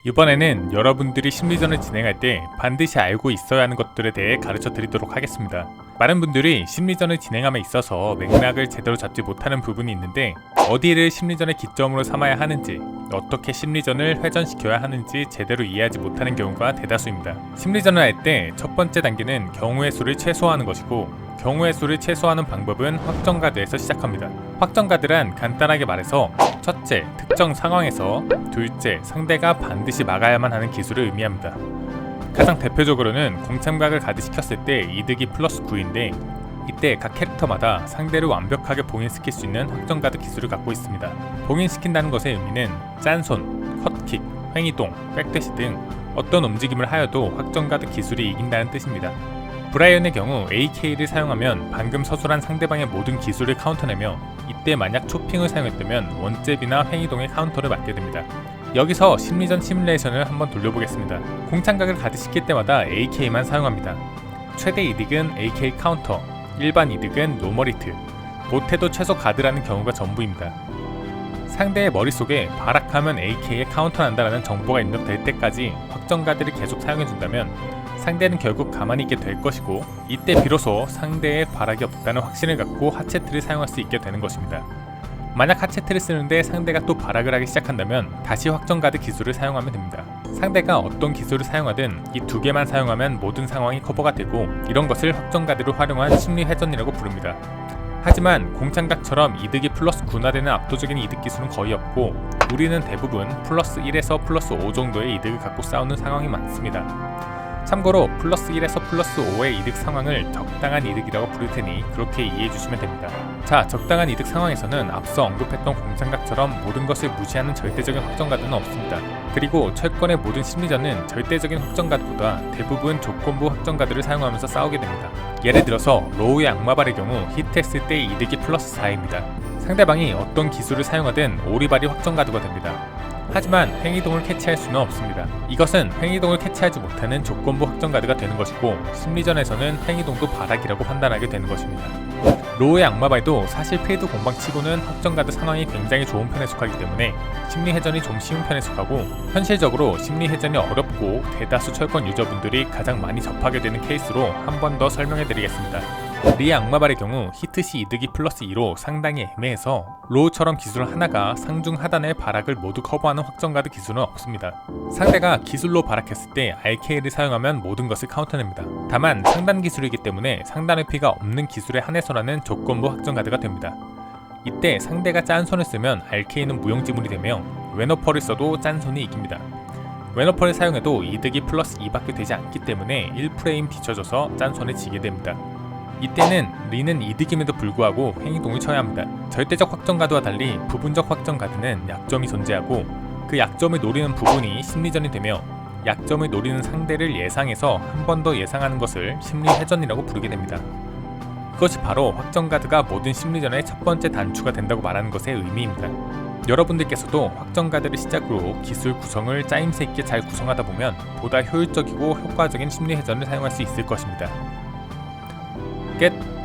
이번에는 여러분들이 심리전을 진행할 때 반드시 알고 있어야 하는 것들에 대해 가르쳐 드리도록 하겠습니다. 많은 분들이 심리전을 진행함에 있어서 맥락을 제대로 잡지 못하는 부분이 있는데 어디를 심리전의 기점으로 삼아야 하는지, 어떻게 심리전을 회전시켜야 하는지 제대로 이해하지 못하는 경우가 대다수입니다. 심리전을 할 때 첫 번째 단계는 경우의 수를 최소화하는 것이고, 경우의 수를 최소화하는 방법은 확정가드에서 시작합니다. 확정가드란 간단하게 말해서 첫째, 특정 상황에서, 둘째, 상대가 반드시 막아야만 하는 기술을 의미합니다. 가장 대표적으로는 공창각을 가드시켰을 때 이득이 플러스 9인데 이때 각 캐릭터마다 상대를 완벽하게 봉인시킬 수 있는 확정가드 기술을 갖고 있습니다. 봉인시킨다는 것의 의미는 짠손, 컷킥, 횡이동, 백대시 등 어떤 움직임을 하여도 확정가드 기술이 이긴다는 뜻입니다. 브라이언의 경우 AK를 사용하면 방금 서술한 상대방의 모든 기술을 카운터내며 이때 만약 초핑을 사용했다면 원잽이나 횡이동의 카운터를 맞게 됩니다. 여기서 심리전 시뮬레이션을 한번 돌려보겠습니다. 공창각을 가드시킬 때마다 AK만 사용합니다. 최대 이득은 AK 카운터, 일반 이득은 노멀히트, 못해도 최소 가드라는 경우가 전부입니다. 상대의 머릿속에 발악하면 AK에 카운터난다라는 정보가 입력될 때까지 확정가드를 계속 사용해준다면 상대는 결국 가만히 있게 될 것이고, 이때 비로소 상대의 발악이 없다는 확신을 갖고 하체트를 사용할 수 있게 되는 것입니다. 만약 하체트를 쓰는데 상대가 또 발악을 하기 시작한다면 다시 확정가드 기술을 사용하면 됩니다. 상대가 어떤 기술을 사용하든 이 두 개만 사용하면 모든 상황이 커버가 되고, 이런 것을 확정가드로 활용한 심리회전이라고 부릅니다. 하지만 공창각처럼 이득이 플러스 9나 되는 압도적인 이득 기술은 거의 없고, 우리는 대부분 플러스 1에서 플러스 5 정도의 이득을 갖고 싸우는 상황이 많습니다. 참고로 플러스 1에서 플러스 5의 이득 상황을 적당한 이득이라고 부를 테니 그렇게 이해해 주시면 됩니다. 자, 적당한 이득 상황에서는 앞서 언급했던 공창각처럼 모든 것을 무시하는 절대적인 확정가드는 없습니다. 그리고 철권의 모든 심리전은 절대적인 확정가드보다 대부분 조건부 확정가드를 사용하면서 싸우게 됩니다. 예를 들어서 로우의 악마발의 경우 히트했을 때 이득이 플러스 4입니다. 상대방이 어떤 기술을 사용하든 오리발이 확정가드가 됩니다. 하지만 횡이동을 캐치할 수는 없습니다. 이것은 횡이동을 캐치하지 못하는 조건부 확정가드가 되는 것이고, 심리전에서는 횡이동도 발악이라고 판단하게 되는 것입니다. 로우의 악마발도 사실 필드 공방치고는 확정가드 상황이 굉장히 좋은 편에 속하기 때문에 심리회전이 좀 쉬운 편에 속하고, 현실적으로 심리회전이 어렵고 대다수 철권 유저분들이 가장 많이 접하게 되는 케이스로 한 번 더 설명해 드리겠습니다. 리의 악마발의 경우 히트시 이득이 플러스 2로 상당히 애매해서 로우처럼 기술 하나가 상중 하단의 발악을 모두 커버하는 확정가드 기술은 없습니다. 상대가 기술로 발악했을 때 RK를 사용하면 모든 것을 카운터냅니다. 다만 상단 기술이기 때문에 상단 회피가 없는 기술에 한해서라는 조건부 확정가드가 됩니다. 이때 상대가 짠손을 쓰면 RK는 무용지물이 되며 웨너펄을 써도 짠손이 이깁니다. 웨너펄을 사용해도 이득이 플러스 2밖에 되지 않기 때문에 1프레임 뒤쳐져서 짠손에 지게 됩니다. 이때는 리는 이득임에도 불구하고 횡이동을 쳐야 합니다. 절대적 확정가드와 달리 부분적 확정가드는 약점이 존재하고, 그 약점을 노리는 부분이 심리전이 되며, 약점을 노리는 상대를 예상해서 한 번 더 예상하는 것을 심리회전이라고 부르게 됩니다. 이것이 바로 확정가드가 모든 심리전의 첫 번째 단추가 된다고 말하는 것의 의미입니다. 여러분들께서도 확정가드를 시작으로 기술 구성을 짜임새 있게 잘 구성하다 보면 보다 효율적이고 효과적인 심리회전을 사용할 수 있을 것입니다. 끝!